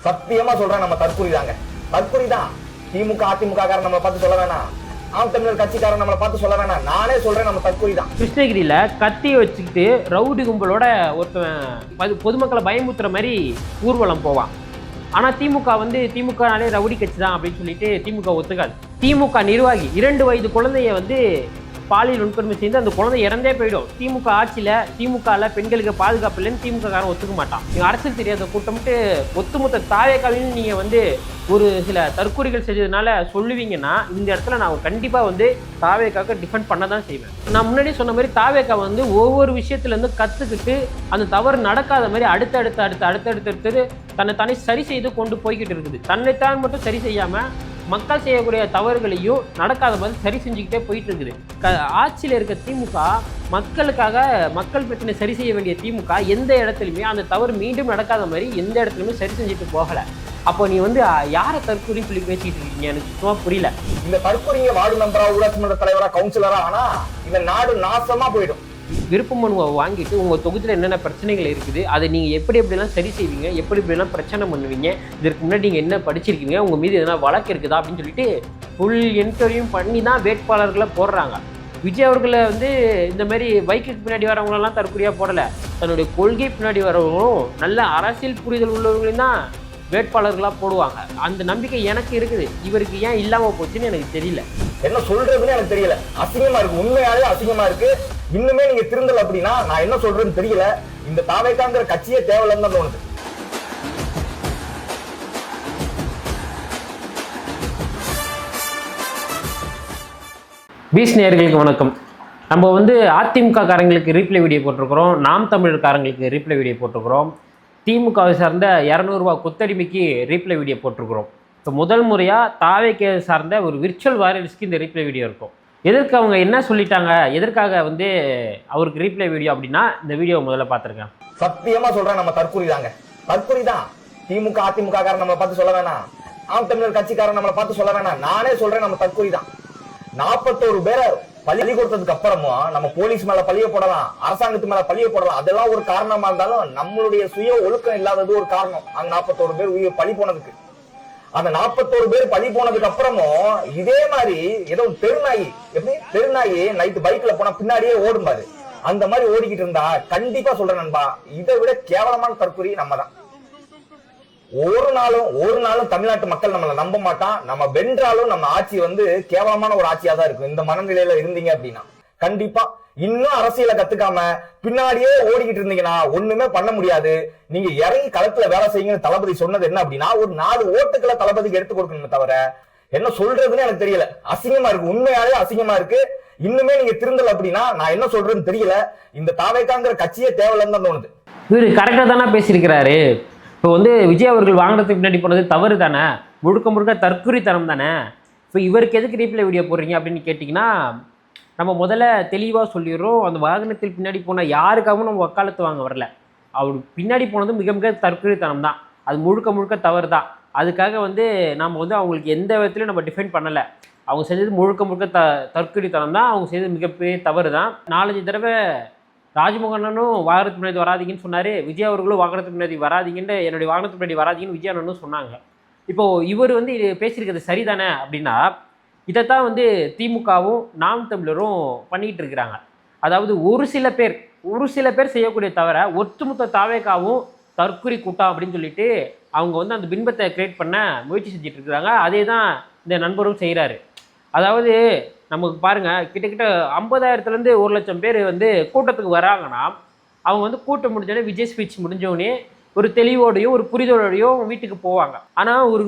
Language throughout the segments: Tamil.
சத்தியமா சொல்றேன், நம்ம தற்கொலை தாங்க. தற்கொலை தான். திமுக அதிமுக காரன் நம்மளை பார்த்து சொல்ல வேணாம், ஆம் தமிழர் கட்சிக்காரன் நம்மளை பார்த்து சொல்ல வேணாம், நானே சொல்றேன் நம்ம தற்கொலை தான். கிருஷ்ணகிரியில கத்தியை வச்சுக்கிட்டு ரவுடி கும்பலோட ஒருத்தன் பொதுமக்களை பயமுத்துற மாதிரி ஊர்வலம் போவான். ஆனா திமுக திமுகனாலே ரவுடி கட்சி தான் அப்படின்னு சொல்லிட்டு திமுக ஒத்துக்காது. திமுக நிர்வாகி 2 வயது குழந்தைய பாலியல் வன்கொடுமை செய்து அந்த குழந்தை இறந்தே போயிடும். திமுக ஆட்சியில திமுகல பெண்களுக்கு பாதுகாப்பு இல்லைன்னு திமுக காரன் ஒத்துக்க மாட்டான். நீங்க அரசியல் தெரியாத கூட்டம்ட்டு ஒத்துமொத்த தாவேக்காவையும் நீங்க ஒரு சில தற்கொலைகள் செஞ்சதுனால சொல்லுவீங்கன்னா இந்த இடத்துல நான் கண்டிப்பா தாவேக்காவுக்கு டிஃபெண்ட் பண்ண தான் செய்வேன். நான் முன்னாடி சொன்ன மாதிரி தாவேக்கா ஒவ்வொரு விஷயத்துல இருந்து கத்துக்கிட்டு அந்த தவறு நடக்காத மாதிரி அடுத்தடுத்து தன்னை சரி செய்து கொண்டு போய்கிட்டு இருக்குது. தன்னைத்தான் மட்டும் சரி செய்யாம மக்கள் செய்யக்கூடிய தவறுகளையும் நடக்காத மாதிரி சரி செஞ்சுக்கிட்டே போயிட்டு இருக்குது. ஆட்சியில் இருக்க திமுக மக்களுக்காக மக்கள் பிரச்சனை சரி செய்ய வேண்டிய திமுக எந்த இடத்துலையுமே அந்த தவறு மீண்டும் நடக்காத மாதிரி எந்த இடத்துலையுமே சரி செஞ்சுட்டு போகலை. அப்போ நீ யாரை தற்கொலைன்னு சொல்லி பேசிக்கிட்டு இருக்கீங்க? எனக்கு சும்மா புரியல. இந்த தற்கொலைங்க வார்டு மெம்பரா, ஊராட்சி மன்ற தலைவரா, கவுன்சிலரா ஆனா இந்த நாடு நாசமா போயிடும். விருப்ப மனுவை வாங்கிட்டு உங்கள் தொகுதியில் என்னென்ன பிரச்சனைகள் இருக்குது, அதை நீங்கள் எப்படிலாம் சரி செய்வீங்க, எப்படிலாம் பிரச்சனை பண்ணுவீங்க, இதற்கு முன்னாடி நீங்கள் என்ன படிச்சிருக்கீங்க, உங்கள் மீது எதனா வழக்கு இருக்குதா அப்படின்னு சொல்லிட்டு ஃபுல் என்கொயரியும் பண்ணி தான் வேட்பாளர்களை போடுறாங்க. விஜய் அவர்களை இந்த மாதிரி பைக்குக்கு பின்னாடி வரவங்களெல்லாம் தற்கொலையாக போடலை, தன்னுடைய கொள்கை பின்னாடி வரவங்களும் நல்ல அரசியல் புரிதல் உள்ளவங்களையும் தான் வேட்பாளர்களாக போடுவாங்க. அந்த நம்பிக்கை எனக்கு இருக்குது. இவருக்கு ஏன் இல்லாமல் போச்சுன்னு எனக்கு தெரியல. என்ன சொல்றதுன்னு எனக்கு தெரியல. அசிங்கமா இருக்கு, உண்மையாலே அசிங்கமா இருக்கு. இன்னுமே நீங்க திருந்தல அப்படின்னா நான் என்ன சொல்றேன்னு தெரியல. இந்த தாவேக்காங்கிற கட்சியே தேவையில்லைன்னு தான் தோணுது. பீஸ் நேயர்களுக்கு வணக்கம். நம்ம அதிமுக காரங்களுக்கு ரீப்ளை வீடியோ போட்டிருக்கிறோம், நாம் தமிழர் காரங்களுக்கு ரீப்ளை வீடியோ போட்டிருக்கிறோம், திமுகவை சார்ந்த 200 ரூபா கொத்தடிமைக்கு ரீப்ளை வீடியோ போட்டிருக்கிறோம். இப்போ முதல் முறையாக தாவேக்கே சார்ந்த ஒரு விர்ச்சுவல் வாரியர்ஸ்க்கு இந்த ரீப்ளை வீடியோ இருக்கும். எதற்கு அவங்க என்ன சொல்லிட்டாங்க, எதற்காக அவருக்கு ரீப்ளை வீடியோ அப்படின்னா இந்த வீடியோ முதல்ல பார்த்துருக்கேன். சத்தியமா சொல்றேன், நம்ம தற்கொலை தாங்க. தற்கொலை தான். திமுக அதிமுக காரன் நம்மளை பார்த்து சொல்ல வேணாம், ஆம் தமிழர் கட்சிக்காரன் நம்மளை பார்த்து சொல்ல வேணாம், நானே சொல்றேன் நம்ம தற்கொலை தான். 41 பேரை பள்ளி கொடுத்ததுக்கு அப்புறமும் நம்ம போலீஸ் மேல பழிய போடலாம், அரசாங்கத்து மேல பழிய போடலாம், அதெல்லாம் ஒரு காரணமா இருந்தாலும் நம்மளுடைய சுய ஒழுக்கம் இல்லாதது ஒரு காரணம். அங்க 41 பேர் உயிர் பழி போனதுக்கு. அந்த 41 பேர் பழி போனதுக்கு அப்புறமும் இதே மாதிரி ஏதோ தெருநாயி நைட்டு பைக்ல போனா பின்னாடியே ஓடும் பாரு, அந்த மாதிரி ஓடிக்கிட்டு இருந்தா கண்டிப்பா சொல்றேன் நண்பா, இதை விட கேவலமான தற்கொலை நம்ம தான். ஒரு நாளும் தமிழ்நாட்டு மக்கள் நம்மளை நம்ப மாட்டான். நம்ம வென்றாலும் நம்ம ஆட்சி கேவலமான ஒரு ஆட்சியா தான் இருக்கும். இந்த மனநிலையில இருந்தீங்க அப்படின்னா கண்டிப்பா இன்னும் அரசியலை கத்துக்காம பின்னாடியே ஓடிக்கிட்டு இருந்தீங்கன்னா ஒண்ணுமே பண்ண முடியாது. நீங்க இறங்கி களத்துல வேலை செய்யுங்கன்னு தளபதி சொன்னது என்ன அப்படின்னா, ஒரு 4 ஓட்டுக்களை தளபதிக்கு எடுத்து கொடுக்கணுமே தவிர என்ன சொல்றதுன்னு எனக்கு தெரியல. அசிங்கமா இருக்கு, உண்மையாலே அசிங்கமா இருக்கு. இன்னுமே நீங்க திருந்தல அப்படின்னா நான் என்ன சொல்றதுன்னு தெரியல. இந்த தாவேக்காங்கிற கட்சியே தேவையில்லைன்னு தான் தோணுது. இவரு கரெக்டா தானே பேசியிருக்கிறாரு. இப்போ விஜய் அவர்கள் வாங்கினதுக்கு பின்னாடி போனது தவறு தானே, முழுக்க தற்கொலைத்தனம் தானே. இப்போ இவருக்கு எதுக்கு ரீப்ளை வீடியோ போடுறீங்க அப்படின்னு கேட்டிங்கன்னா, நம்ம முதல்ல தெளிவாக சொல்லிடுறோம், அந்த வாகனத்தில் பின்னாடி போன யாருக்காகவும் நம்ம வக்காலத்து வாங்க வரல. அவர் பின்னாடி போனது மிக தற்கொலைத்தனம் தான். அது முழுக்க தவறு தான். அதுக்காக நம்ம அவங்களுக்கு எந்த விதத்துலையும் நம்ம டிஃபெண்ட் பண்ணலை. அவங்க செஞ்சது முழுக்க தற்கொலைத்தனம் தான். அவங்க செய்தது மிகப்பெரிய தவறு தான். 4-5 தடவை ராஜ்மோகனும் வாகனத்துக்கு முன்னாடி வராதிங்கன்னு சொன்னார், விஜய் அவர்களும் வாகனத்துக்கு முன்னாடி வராதிங்கன்னு, என்னுடைய வாகனத்துக்கு முன்னாடி வராதிங்கன்னு விஜய் அண்ணனும் சொன்னாங்க. இப்போது இவர் இது பேசியிருக்கிறது சரிதானே அப்படின்னா, இதைத்தான் திமுகவும் நாம் தமிழரும் பண்ணிகிட்டு இருக்கிறாங்க. அதாவது ஒரு சில பேர் செய்யக்கூடிய தவிர ஒட்டுமொத்த தாவேக்காவும் தற்கொலை கூட்டம் அப்படின்னு சொல்லிட்டு அவங்க அந்த பின்பத்தை கிரியேட் பண்ண முயற்சி செஞ்சுட்டு இருக்கிறாங்க. அதே தான் இந்த நண்பரும் செய்கிறாரு. அதாவது நமக்கு பாருங்கள், கிட்டத்தட்ட 50,000-லேருந்து 1,00,000 பேர் கூட்டத்துக்கு வராங்கன்னா, அவங்க கூட்டம் முடிஞ்சோடனே விஜய் ஸ்பீச் முடிஞ்சோடனே ஒரு தெளிவோடையும் ஒரு புரிதலோடையும் வீட்டுக்கு போவாங்க. ஆனால் ஒரு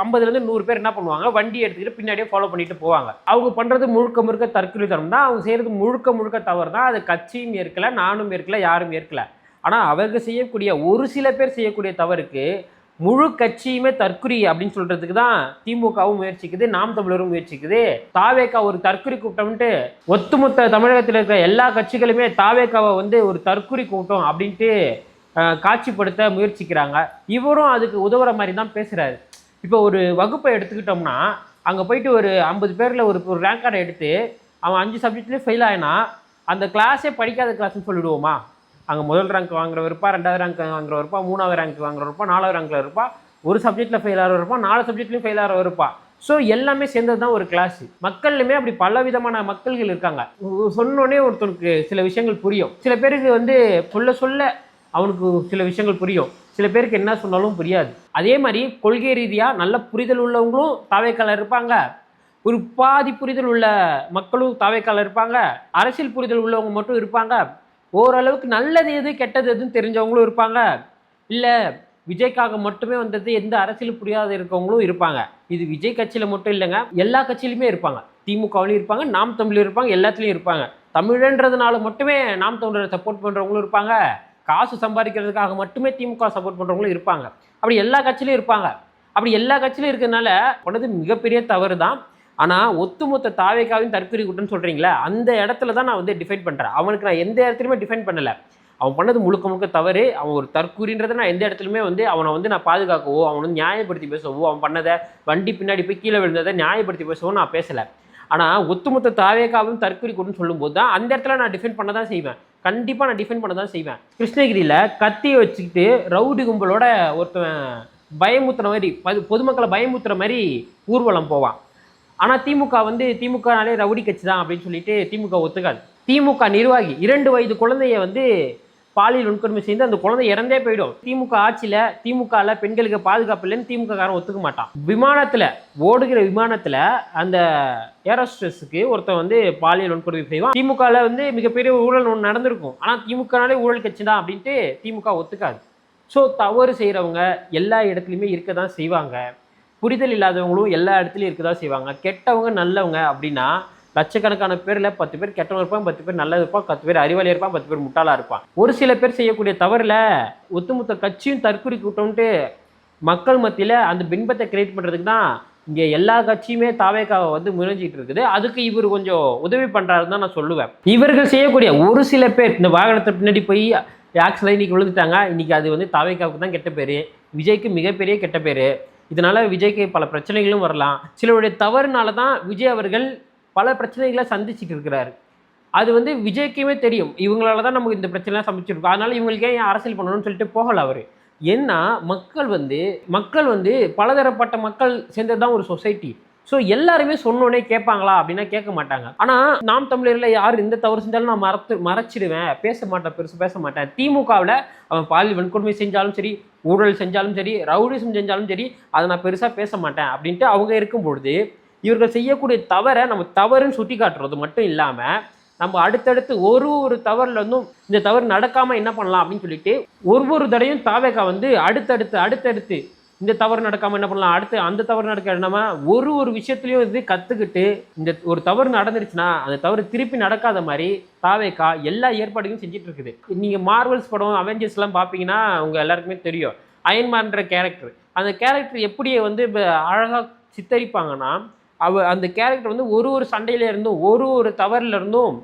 50-லேருந்து 100 பேர் என்ன பண்ணுவாங்க, வண்டி எடுத்துக்கிட்டு பின்னாடியே ஃபாலோ பண்ணிட்டு போவாங்க. அவங்க பண்ணுறது முழுக்க தற்கொலைத்தனம் தான். அவங்க செய்கிறது முழுக்க தவறு தான். அது கட்சியும் ஏற்கலை, நானும் ஏற்கலை, யாரும் ஏற்கலை. ஆனால் அவங்க செய்யக்கூடிய ஒரு சில பேர் செய்யக்கூடிய தவறுக்கு முழு கட்சியுமே தற்கொலை அப்படின்னு சொல்றதுக்கு தான் திமுகவும் முயற்சிக்குது, நாம் தமிழரும் முயற்சிக்குது. தாவேக்கா ஒரு தற்கொலை கூட்டம்ட்டு ஒட்டுமொத்த தமிழகத்தில் இருக்கிற எல்லா கட்சிகளுமே தாவேக்காவை ஒரு தற்கொலை கூட்டம் அப்படின்ட்டு காட்சிப்படுத்த முயற்சிக்கிறாங்க. இவரும் அதுக்கு உதவுற மாதிரி தான் பேசுகிறாரு. இப்போ ஒரு வகுப்பை எடுத்துக்கிட்டோம்னா, அங்கே போயிட்டு ஒரு 50 பேரில் ஒரு ரேங்க் கார்டை எடுத்து அவன் 5 சப்ஜெக்ட்லேயும் ஃபெயில் ஆகினா அந்த கிளாஸே படிக்காத கிளாஸ்ன்னு சொல்லிடுவோமா? அங்கே முதல் ரேங்க் வாங்குறவர் இருப்பா, 2வது ரேங்க் வாங்குறவர் இருப்பா, 3வது ரேங்க் வாங்குறவர் இருப்பா, 4வது ரேங்க்ல இருப்பா, ஒரு சப்ஜெக்ட்டில் ஃபெயில் ஆகிறவர் இருப்பா, 4 சப்ஜெக்ட்லையும் ஃபெயில் ஆகிறவர் இருப்பா. ஸோ எல்லாமே சேர்ந்தது தான் ஒரு கிளாஸ். மக்கள்லையுமே அப்படி பல விதமான மக்கள்கள் இருக்காங்க. சொன்னோடனே ஒருத்தனுக்கு சில விஷயங்கள் புரியும், சில பேருக்கு வந்து சொல்ல சொல்ல அவனுக்கு சில விஷயங்கள் புரியும், சில பேருக்கு என்ன சொன்னாலும் புரியாது. அதே மாதிரி கொள்கை ரீதியாக நல்ல புரிதல் உள்ளவங்களும் தாவேக்கால இருப்பாங்க, ஒரு பாதி புரிதல் உள்ள மக்களும் தாவேக்கால இருப்பாங்க, அரசியல் புரிதல் உள்ளவங்க மட்டும் இருப்பாங்க, ஓரளவுக்கு நல்லது எது கெட்டது எதுன்னு தெரிஞ்சவங்களும் இருப்பாங்க, இல்லை விஜய்க்காக மட்டுமே வந்தது எந்த அரசியலும் புரியாத இருக்கவங்களும் இருப்பாங்க. இது விஜய் கட்சியில் மட்டும் இல்லைங்க, எல்லா கட்சியிலுமே இருப்பாங்க. திமுகவிலையும் இருப்பாங்க, நாம் தமிழ் இருப்பாங்க, எல்லாத்துலேயும் இருப்பாங்க. தமிழன்றதுனால மட்டுமே நாம் தமிழரை சப்போர்ட் பண்ணுறவங்களும் இருப்பாங்க, காசு சம்பாதிக்கிறதுக்காக மட்டுமே திமுக சப்போர்ட் பண்ணுறவங்களும் இருப்பாங்க. அப்படி எல்லா கட்சியிலும் இருப்பாங்க. அப்படி எல்லா கட்சியிலும் இருக்கிறதுனால பண்ணது மிகப்பெரிய தவறு தான். ஆனால் ஒட்டுமொத்த தாவேக்காவையும் தற்கொலை கூட்டம்னு சொல்கிறீங்களே, அந்த இடத்துல தான் நான் வந்து டிஃபைன் பண்ணுறேன். அவனுக்கு நான் எந்த இடத்துலையுமே டிஃபைன் பண்ணலை. அவன் பண்ணது முழுக்க முழுக்க தவறு. அவன் ஒரு தற்கூறின்றதை நான் எந்த இடத்துலையுமே வந்து அவனை வந்து நான் பாதுகாக்கவோ, அவனை வந்து நியாயப்படுத்தி பேசவோ, அவன் பண்ணதை வண்டி பின்னாடி போய் கீழே விழுந்ததை நியாயப்படுத்தி பேசவோ நான் பேசலை. ஆனால் ஒட்டுமொத்த தாவேக்காவும் தற்கொலை கூட்டம்னு சொல்லும்போது தான் அந்த இடத்துல நான் டிஃபைன் பண்ண தான் செய்வேன். கண்டிப்பாக நான் டிஃபைன் பண்ண தான் செய்வேன். கிருஷ்ணகிரியில் கத்தியை வச்சுக்கிட்டு ரவுடி கும்பலோட ஒருத்தன் பயமுத்துற மாதிரி, பொதுமக்களை பயமுத்துற மாதிரி ஊர்வலம் போவான். ஆனால் திமுக வந்து திமுகனாலே ரவுடி கட்சி தான் அப்படின்னு சொல்லிட்டு திமுக ஒத்துக்காது. திமுக நிர்வாகி 2 வயது குழந்தைய வந்து பாலியல் வன்கொடுமை செய்து அந்த குழந்தை இறந்தே போயிடும். திமுக ஆட்சியில் திமுகவில் பெண்களுக்கு பாதுகாப்பு இல்லைன்னு திமுக காரன் ஒத்துக்க மாட்டான். விமானத்தில் ஓடுகிற விமானத்தில் அந்த ஏரோஸ்ட்ரெஸுக்கு ஒருத்தன் வந்து பாலியல் வன்கொடுமை செய்வான். திமுகவில் வந்து மிகப்பெரிய ஊழல் ஒன்று நடந்திருக்கும். ஆனால் திமுகனாலே ஊழல் கட்சி தான் அப்படின்ட்டு திமுக ஒத்துக்காது. ஸோ தவறு செய்கிறவங்க எல்லா இடத்துலையுமே இருக்க தான் செய்வாங்க. புரிதல் இல்லாதவங்களும் எல்லா இடத்துலையும் இருக்க தான் செய்வாங்க. கெட்டவங்க நல்லவங்க அப்படின்னா லட்சக்கணக்கான பேரில் 10 பேர் கெட்டவங்க இருப்பான், 10 பேர் நல்லது இருப்பான், 10 பேர் அறிவாளியாக இருப்பான், 10 பேர் முட்டாளாக இருப்பான். ஒரு சில பேர் செய்யக்கூடிய தவறில் ஒட்டுமொத்த கட்சியும் தற்கொலை கூட்டம்ட்டு மக்கள் மத்தியில் அந்த பின்பத்தை கிரியேட் பண்ணுறதுக்கு தான் இங்கே எல்லா கட்சியுமே தாவேக்காவை வந்து முயற்சிட்டு இருக்குது. அதுக்கு இவர் கொஞ்சம் உதவி பண்ணுறாருன்னு தான் நான் சொல்லுவேன். இவர்கள் செய்யக்கூடிய ஒரு சில பேர் இந்த வாகனத்தை பின்னாடி போய் ஆக்சிடென்ட் இன்னைக்கு விழுந்துட்டாங்க, இன்னைக்கு அது வந்து தாவேக்காவுக்கு தான் கெட்ட பேர், விஜய்க்கு மிகப்பெரிய கெட்ட பேர். இதனால விஜய்க்கு பல பிரச்சனைகளும் வரலாம். சிலருடைய தவறுனால தான் விஜய் அவர்கள் பல பிரச்சனைகளை சந்திச்சுட்டு இருக்கிறாரு. அது வந்து விஜய்க்குமே தெரியும், இவங்களால தான் நமக்கு இந்த பிரச்சனைலாம் சமைச்சிருக்கோம், அதனால இவங்களுக்கு ஏன் அரசியல் பண்ணணும்னு சொல்லிட்டு போகல அவர். ஏன்னா மக்கள் வந்து பலதரப்பட்ட மக்கள் சேர்ந்தது தான் ஒரு சொசைட்டி. ஸோ எல்லாருமே சொன்னோடனே கேட்பாங்களா அப்படின்னா கேட்க மாட்டாங்க. ஆனால் நாம் தமிழரில் யார் இந்த தவறு செஞ்சாலும் நான் மறைச்சிடுவேன், பேச மாட்டேன், பெருசு பேச மாட்டேன். திமுகவில் அவன் பாலியல் வன்கொடுமை செஞ்சாலும் சரி, ஊழல் செஞ்சாலும் சரி, ரவுடிசம் செஞ்சாலும் சரி, அதை நான் பெருசாக பேச மாட்டேன் அப்படின்ட்டு அவங்க இருக்கும் பொழுது இவர்கள் செய்யக்கூடிய தவறை நம்ம தவறுன்னு சுட்டி காட்டுறது மட்டும் இல்லாமல் நம்ம அடுத்தடுத்து ஒரு தவறுல இருந்தும் இந்த தவறு நடக்காமல் என்ன பண்ணலாம் அப்படின்னு சொல்லிட்டு ஒரு தடையும் தாவேக்கா வந்து அடுத்தடுத்து இந்த தவறு நடக்காமல் என்ன பண்ணலாம், அடுத்து அந்த தவறு நடக்க நம்ம ஒரு விஷயத்துலையும் இது கற்றுக்கிட்டு இந்த ஒரு தவறு நடந்துருச்சுன்னா அந்த தவறு திருப்பி நடக்காத மாதிரி தாவேக்கா எல்லா ஏற்பாடுகளும் செஞ்சுட்டு இருக்குது. நீங்கள் மார்வல்ஸ் படம் அவெஞ்சர்ஸ்லாம் பார்ப்பீங்கன்னா உங்கள் எல்லாருக்குமே தெரியும், அயன்மேன்ற கேரக்டர், அந்த கேரக்டர் எப்படி வந்து அழகாக சித்தரிப்பாங்கன்னா அந்த கேரக்டர் வந்து ஒரு சண்டையில இருந்தும் ஒரு தவறுல இருந்தும்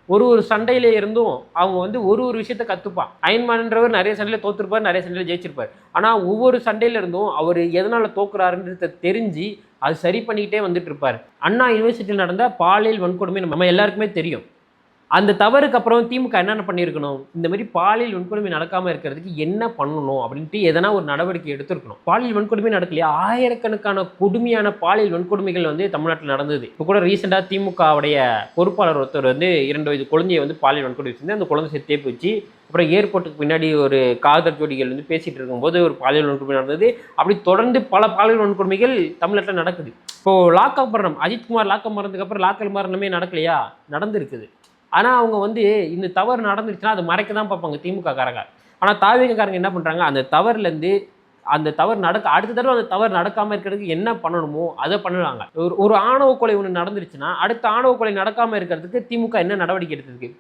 ஒரு சண்டையில இருந்தும் அவங்க வந்து ஒரு விஷயத்த கற்றுப்பான். அயன்மேன்றவர் நிறைய சண்டையில் தோற்றுருப்பார், நிறைய சண்டையில் ஜெயிச்சிருப்பார். ஆனால் ஒவ்வொரு சண்டையில இருந்தும் அவர் எதனால் தோக்குறாருன்றத தெரிஞ்சு அது சரி பண்ணிக்கிட்டே வந்துட்டு இருப்பார். அண்ணா யூனிவர்சிட்டியில் நடந்த பாலியல் வன்கொடுமை நம்ம எல்லாருக்குமே தெரியும். அந்த தவறுக்கு அப்புறம் திமுக என்னென்ன பண்ணியிருக்கணும், இந்த மாதிரி பாலியல் வன்கொடுமை நடக்காமல் இருக்கிறதுக்கு என்ன பண்ணணும் அப்படின்ட்டு எதனா ஒரு நடவடிக்கை எடுத்துருக்கணும். பாலியல் வன்கொடுமை நடக்கலையா, ஆயிரக்கணக்கான கொடுமையான பாலியல் வன்கொடுமைகள் வந்து தமிழ்நாட்டில் நடந்தது. இப்போ கூட ரீசெண்டாக திமுகவுடைய பொறுப்பாளர் ஒருத்தர் வந்து 2 வயது குழந்தையை வந்து பாலியல் வன்கொடுமை செஞ்சு அந்த குழந்தை செத்தே போச்சு. அப்புறம் ஏர்போர்ட்டுக்கு பின்னாடி ஒரு காதல் ஜோடிகள் வந்து பேசிகிட்டு இருக்கும்போது ஒரு பாலியல் வன்கொடுமை நடந்தது. அப்படி தொடர்ந்து பல பாலியல் வன்கொடுமைகள் தமிழ்நாட்டில் நடக்குது. இப்போது லாக்அப் மரணம், அஜித்குமார் லாக்அப் மரணத்துக்கு அப்புறம் லாக்அப் மரணமே நடக்கலையா, நடந்திருக்குது. ஆனால் அவங்க வந்து இந்த தவறு நடந்துருச்சுன்னா அதை மறைக்க தான் பார்ப்பாங்க திமுக காரங்க. ஆனால் தாவேக்காரங்க என்ன பண்ணுறாங்க, அந்த தவறுலேருந்து அந்த தவறு அடுத்த தடவை அந்த தவறு நடக்காமல் இருக்கிறதுக்கு என்ன பண்ணணுமோ அதை பண்ணுவாங்க. ஒரு ஆணவ கொலை ஒன்று நடந்துருச்சுன்னா அடுத்த ஆணவ கொலை நடக்காமல் இருக்கிறதுக்கு திமுக என்ன நடவடிக்கை எடுத்ததுக்கு,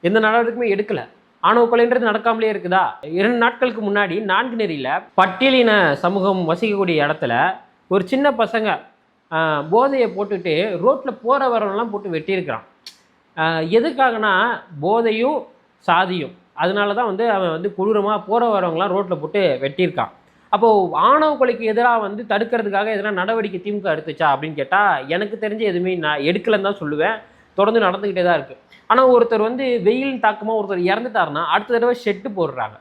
எந்த நடவடிக்கையுமே எடுக்கலை. ஆணவ கொலைன்றது நடக்காமலே இருக்குதா? 2 நாட்களுக்கு முன்னாடி நான்குநேரியில் பட்டியலின சமூகம் வசிக்கக்கூடிய இடத்துல ஒரு சின்ன பசங்க போதையை போட்டுட்டு ரோட்டில் போகிற வரவெல்லாம் போட்டு வெட்டியிருக்கிறான். எதுக்காகனா போதையும் சாதியும், அதனால தான் வந்து அவன் வந்து கொடூரமாக போகிற வரவங்களாம் ரோட்டில் போட்டு வெட்டியிருக்கான். அப்போது ஆணவ கொலைக்கு எதிராக வந்து தடுக்கிறதுக்காக எதனா நடவடிக்கை திமுக எடுத்துச்சா அப்படின்னு கேட்டால் எனக்கு தெரிஞ்ச எதுவுமே நான் எடுக்கலைன்னு தான் சொல்லுவேன். தொடர்ந்து நடந்துக்கிட்டே தான் இருக்குது. ஆனால் ஒருத்தர் வந்து வெயில் தாக்கமாக ஒருத்தர் இறந்துட்டாருன்னா அடுத்த தடவை ஷெட்டு போடுறாங்க.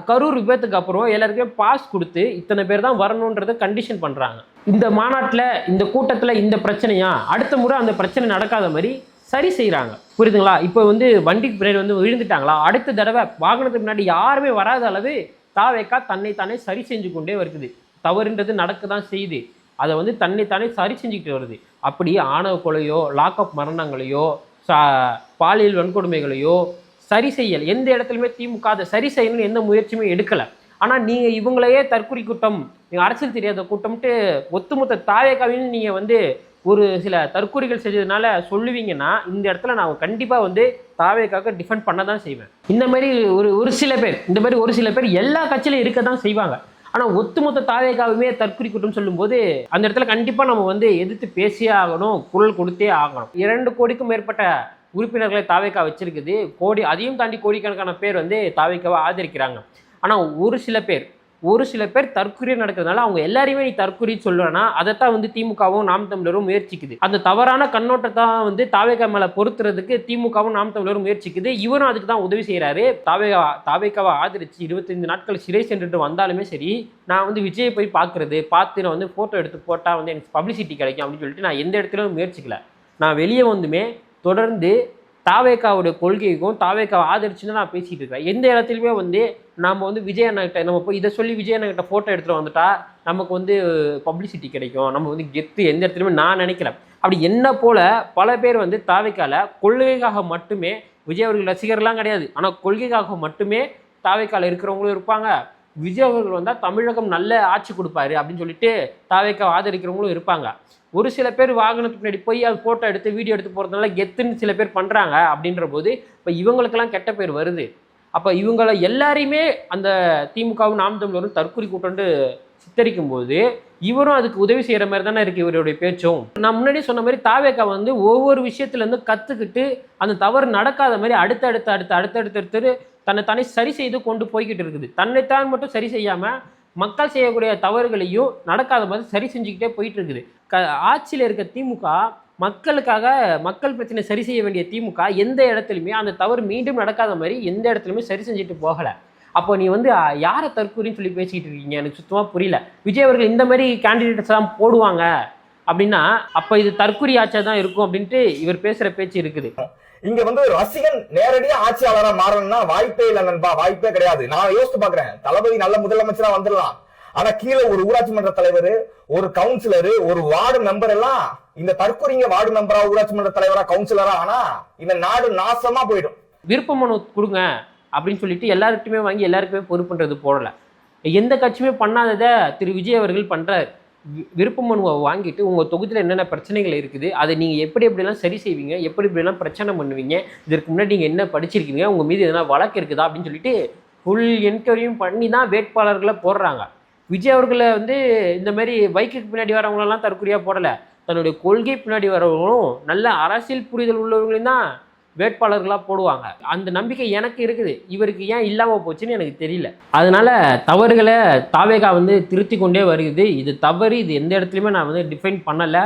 கரூர் விபத்துக்கு அப்புறம் எல்லாருக்குமே பாஸ் கொடுத்து இத்தனை பேர் தான் வரணுன்றதை கண்டிஷன் பண்ணுறாங்க. இந்த மாநாட்டில், இந்த கூட்டத்தில் இந்த பிரச்சனையா, அடுத்த முறை அந்த பிரச்சனை நடக்காத மாதிரி சரி செய்கிறாங்க. புரியுதுங்களா? இப்போ வந்து வண்டிக்கு பின்னாடி வந்து விழுந்துட்டாங்களா, அடுத்த தடவை வாகனத்துக்கு முன்னாடி யாருமே வராத அளவு தாவேக்கா தன்னைத்தானே சரி செஞ்சு கொண்டே வருது. தவறுன்றது நடக்க தான் செய்யுது, அதை வந்து தன்னைத்தானே சரி செஞ்சுக்கிட்டு வருது. அப்படி ஆணவ கொலையோ, லாக்அப் மரணங்களையோ, பாலியல் வன்கொடுமைகளையோ சரி செய்யல் எந்த இடத்துலையுமே திமுக அதை சரி செய்யணும்னு எந்த முயற்சியுமே எடுக்கலை. ஆனால் நீங்கள் இவங்களையே தற்கொலை கூட்டம், நீங்கள் அரசியல் தெரியாத கூட்டம்ட்டு ஒத்துமொத்த தாவேக்காவையும் நீங்கள் வந்து ஒரு சில தற்கொலைகள் செஞ்சதுனால சொல்லுவீங்கன்னா, இந்த இடத்துல நான் கண்டிப்பாக வந்து தாவேக்காக டிஃபெண்ட் பண்ண தான் செய்வேன். இந்த மாதிரி ஒரு சில பேர், இந்த மாதிரி ஒரு சில பேர் எல்லா கட்சியிலும் இருக்க தான் செய்வாங்க. ஆனால் ஒத்துமொத்த தாவேக்காவுமே தற்கொலை கூட்டம் சொல்லும்போது அந்த இடத்துல கண்டிப்பாக நம்ம வந்து எதிர்த்து பேசியே ஆகணும், குரல் கொடுத்தே ஆகணும். 2 கோடிக்கும் மேற்பட்ட உறுப்பினர்களை தாவேக்கா வச்சிருக்குது. அதையும் தாண்டி கோடிக்கணக்கான பேர் வந்து தாவேக்காவை ஆதரிக்கிறாங்க. ஆனால் ஒரு சில பேர் தற்கொலை நடக்கிறதுனால அவங்க எல்லாரையுமே நீ தற்கொலை சொல்லுவேன்னா அதைத்தான் வந்து திமுகவும் நாம் தமிழரும் முயற்சிக்குது. அந்த தவறான கண்ணோட்டத்தை வந்து தாவேக்கா மேலே பொறுத்துறதுக்கு திமுகவும் நாம் தமிழரும் முயற்சிக்குது. இவரும் அதுக்கு தான் உதவி செய்கிறாரு. தாவேக்காவை ஆதரிச்சு 25 நாட்கள் சிறை சென்றுட்டு வந்தாலுமே சரி, நான் வந்து விஜயை போய் பார்த்து நான் வந்து ஃபோட்டோ எடுத்து போட்டால் வந்து எனக்கு பப்ளிசிட்டி கிடைக்கும் அப்படின்னு சொல்லிட்டு நான் எந்த இடத்துலையும் முயற்சிக்கல. நான் வெளியே வந்துமே தொடர்ந்து தாவேக்காவுடைய கொள்கைக்கும் தாவேக்காவை ஆதரிச்சுன்னு நான் பேசிகிட்டு இருக்கேன். எந்த இடத்துலையுமே வந்து நாம் வந்து விஜய் அண்ணாகிட்ட நம்ம போய் இதை சொல்லி விஜய் அண்ணாகிட்ட ஃபோட்டோ எடுத்துகிட்டு வந்துட்டா நமக்கு வந்து பப்ளிசிட்டி கிடைக்கும், நம்ம வந்து கெத்து எந்த இடத்துலையுமே நான் நினைக்கல. அப்படி என்ன போல் பல பேர் வந்து தாவேக்கால கொள்கைக்காக மட்டுமே, விஜய் அவர்கள் ரசிகர்லாம் கிடையாது, ஆனால் கொள்கைக்காக மட்டுமே தாவேக்கால இருக்கிறவங்களும் இருப்பாங்க. விஜய் அவர்கள் வந்தால் தமிழகம் நல்ல ஆட்சி கொடுப்பாரு அப்படின்னு சொல்லிட்டு தாவேக்காவை ஆதரிக்கிறவங்களும் இருப்பாங்க. ஒரு சில பேர் வாகனத்துக்கு முன்னாடி போய் அது ஃபோட்டோ எடுத்து வீடியோ எடுத்து போகிறதுனால கெத்துன்னு சில பேர் பண்ணுறாங்க. அப்படின்ற போது இப்போ இவங்களுக்கெல்லாம் கெட்ட பேர் வருது. அப்போ இவங்களை எல்லாரையுமே அந்த திமுகவும் நாம் தமிழரும் தற்கொலை கூட்டம்னு சித்தரிக்கும் போது இவரும் அதுக்கு உதவி செய்கிற மாதிரி தானே இருக்குது இவருடைய பேச்சும். நான் முன்னாடியே சொன்ன மாதிரி தாவேக்கா வந்து ஒவ்வொரு விஷயத்துலேருந்து கற்றுக்கிட்டு அந்த தவறு நடக்காத மாதிரி அடுத்தடுத்து தன்னைத்தானே சரி செய்து கொண்டு போய்கிட்டு இருக்குது. தன்னைத்தான் மட்டும் சரி செய்யாமல் மக்கள் செய்யக்கூடிய தவறுகளையும் நடக்காத மாதிரி சரி செஞ்சுக்கிட்டே போயிட்டு இருக்குது. ஆட்சியில் இருக்க திமுக மக்களுக்காக, மக்கள் பிரச்சனை சரி செய்ய வேண்டிய திமுக எந்த இடத்துலையுமே அந்த தவறு மீண்டும் நடக்காத மாதிரி எந்த இடத்துலையுமே சரி செஞ்சுட்டு போகலை. அப்போ நீ வந்து யாரை தற்கொலைன்னு சொல்லி பேசிக்கிட்டு இருக்கீங்க, எனக்கு சுத்தமாக புரியல. விஜய் அவர்கள் இந்த மாதிரி கேண்டிடேட்ஸ் தான் போடுவாங்க அப்படின்னா அப்போ இது தற்கொலை ஆட்சியாக தான் இருக்கும் அப்படின்ட்டு இவர் பேசுகிற பேச்சு இருக்குது. இங்க வந்து ரசிகன் நேரடியா ஆட்சியாளரா மாறணும்னா வாய்ப்பே இல்லை நண்பா, வாய்ப்பே கிடையாது. நான் யோசித்து பாக்குறேன், தளபதி நல்ல முதலமைச்சரா வந்துடலாம், ஆனா கீழே ஒரு ஊராட்சி மன்ற தலைவர், ஒரு கவுன்சிலர், ஒரு வார்டு மெம்பர் எல்லாம் இந்த தற்கொலைங்க வார்டு மெம்பரா, ஊராட்சி மன்ற தலைவரா, கவுன்சிலரா ஆனா இந்த நாடு நாசமா போயிடும். விருப்ப மனு கொடுங்க அப்படின்னு சொல்லிட்டு எல்லாருக்குமே வாங்கி எல்லாருக்குமே பொறுப்புன்றது போடல. எந்த கட்சியுமே பண்ணாததை திரு விஜய் அவர்கள் பண்றாரு. விருப்ப மனுவை வாங்கிட்டு உங்கள் தொகுதியில் என்னென்ன பிரச்சனைகள் இருக்குது, அதை நீங்கள் எப்படிலாம் சரி செய்வீங்க, எப்படிலாம் பிரச்சனை பண்ணுவீங்க, இதற்கு முன்னாடி நீங்கள் என்ன படிச்சிருக்கீங்க, உங்கள் மீது எதனா வழக்கு இருக்குதா அப்படின்னு சொல்லிட்டு ஃபுல் என்கொயரியும் பண்ணி தான் வேட்பாளர்களை போடுறாங்க. விஜய் அவர்களை வந்து இந்த மாதிரி பைக்குக்கு பின்னாடி வரவங்களெல்லாம் தற்கொலையாக போடலை, தன்னுடைய கொள்கை பின்னாடி வரவங்களும் நல்ல அரசியல் புரிதல் உள்ளவங்களையும் தான் வேட்பாளர்களாக போடுவாங்க. அந்த நம்பிக்கை எனக்கு இருக்குது. இவருக்கு ஏன் இல்லாமல் போச்சுன்னு எனக்கு தெரியல. அதனால தவறுகளை தாவேகா வந்து திருத்தி கொண்டே வருகிறது. இது தவறு, இது எந்த இடத்துலையுமே நான் வந்து டிஃபைன் பண்ணலை.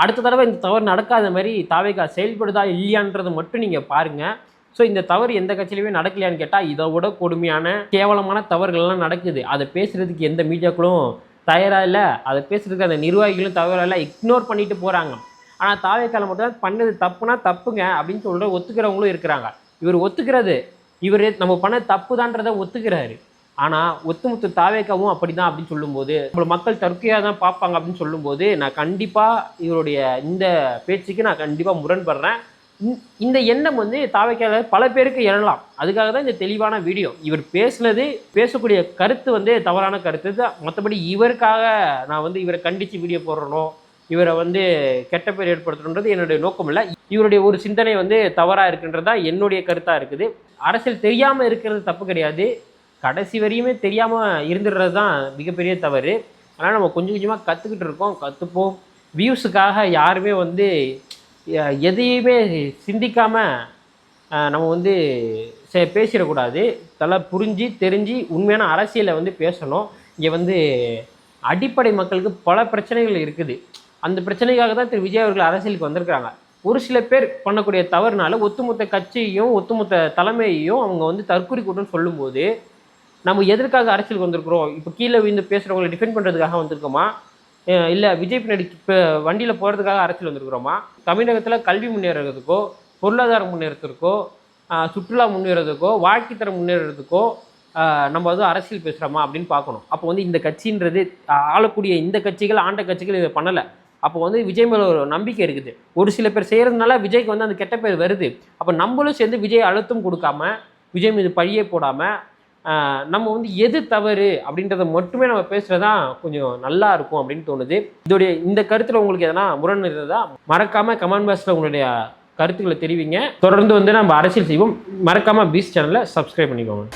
அடுத்த தடவை இந்த தவறு நடக்காத மாதிரி தாவேகா செயல்படுதா இல்லையான்றதை மட்டும் நீங்கள் பாருங்கள். ஸோ இந்த தவறு எந்த கட்சியிலுமே நடக்கலையான்னு கேட்டால் இதை விட கொடுமையான கேவலமான தவறுகள்லாம் நடக்குது. அதை பேசுகிறதுக்கு எந்த மீடியாக்களும் தயாராக இல்லை, அதை பேசுகிறதுக்கு அந்த நிர்வாகிகளும் தவறாக இக்னோர் பண்ணிட்டு போகிறாங்க. ஆனால் தாவேக்கால மட்டும் தான் பண்ணது தப்புனா தப்புங்க அப்படின்னு சொல்கிற ஒத்துக்கிறவங்களும் இருக்கிறாங்க. இவர் ஒத்துக்கிறது, இவர் நம்ம பண்ண தப்பு தான்றதை ஒத்துக்கிறாரு. ஆனால் ஒத்துமொத்த தாவேக்காவும் அப்படி தான் அப்படின்னு சொல்லும்போது, நம்மளை மக்கள் தற்கொலையாக தான் பார்ப்பாங்க அப்படின்னு சொல்லும்போது நான் கண்டிப்பாக இவருடைய இந்த பேச்சுக்கு நான் கண்டிப்பாக முரண்படுறேன். இந்த எண்ணம் வந்து தாவேக்கால பல பேருக்கு எழலாம். அதுக்காக தான் இந்த தெளிவான வீடியோ. இவர் பேசக்கூடிய கருத்து வந்து தவறான கருத்து தான். மற்றபடி இவருக்காக நான் வந்து இவரை கண்டித்து வீடியோ போடுறணும், இவரை வந்து கெட்ட பேர் ஏற்படுத்தணுன்றது என்னுடைய நோக்கம் இல்லை. இவருடைய ஒரு சிந்தனை வந்து தவறாக இருக்குன்றது தான் என்னுடைய கருத்தாக இருக்குது. அரசியல் தெரியாமல் இருக்கிறது தப்பு கிடையாது, கடைசி வரையுமே தெரியாமல் இருந்துடுறது தான் மிகப்பெரிய தவறு. அதனால் நம்ம கொஞ்சம் கொஞ்சமாக கற்றுக்கிட்டு இருக்கோம், கற்றுப்போம். வியூஸுக்காக யாருமே வந்து எதையுமே சிந்திக்காமல் நம்ம வந்து பேசிடக்கூடாது. இதெல்லாம் புரிஞ்சு தெரிஞ்சு உண்மையான அரசியலை வந்து பேசணும். இங்கே வந்து அடிப்படை மக்களுக்கு பல பிரச்சனைகள் இருக்குது. அந்த பிரச்சனைக்காக தான் திரு விஜய் அவர்கள் அரசியலுக்கு வந்திருக்கிறாங்க. ஒரு சில பேர் பண்ணக்கூடிய தவறுனால ஒட்டுமொத்த கட்சியையும் ஒட்டுமொத்த தலைமையையும் அவங்க வந்து தற்கொலை கூட்டம்னு சொல்லும்போது நம்ம எதற்காக அரசியலுக்கு வந்திருக்கிறோம்? இப்போ கீழே விழுந்து பேசுகிறவங்களை டிஃபெண்ட் பண்ணுறதுக்காக வந்திருக்கோமா, இல்லை விஜய் பின்னாடி இப்போ வண்டியில் போகிறதுக்காக அரசியல் வந்திருக்கிறோமா? தமிழகத்தில் கல்வி முன்னேறதுக்கோ, பொருளாதாரம் முன்னேறதுக்கோ, சுற்றுலா முன்னேறதுக்கோ, வாழ்க்கைத்தரம் முன்னேறதுக்கோ நம்ம வந்து அரசியல் பேசுகிறோமா அப்படின்னு பார்க்கணும். அப்போ வந்து இந்த கட்சின்றது ஆளக்கூடிய இந்த கட்சிகள், ஆண்ட கட்சிகள் இதை பண்ணலை. அப்போ வந்து விஜய் மேலே ஒரு நம்பிக்கை இருக்குது. ஒரு சில பேர் செய்கிறதுனால விஜய்க்கு வந்து அந்த கெட்ட பேர் வருது. அப்போ நம்மளும் சேர்ந்து விஜய் அழுத்தம் கொடுக்காம, விஜய் மீது பழியே போடாமல், நம்ம வந்து எது தவறு அப்படின்றத மட்டுமே நம்ம பேசுகிறது தான் கொஞ்சம் நல்லா இருக்கும் அப்படின்னு தோணுது. இதோடைய இந்த கருத்தில் உங்களுக்கு எதனா முரண் இருந்ததா மறக்காமல் கமெண்ட் பாக்ஸில் உங்களுடைய கருத்துக்களை தெரிவிங்க. தொடர்ந்து வந்து நம்ம அரசியல் செய்வோம். மறக்காமல் பீஸ் சேனலை சப்ஸ்கிரைப் பண்ணிக்கோங்க.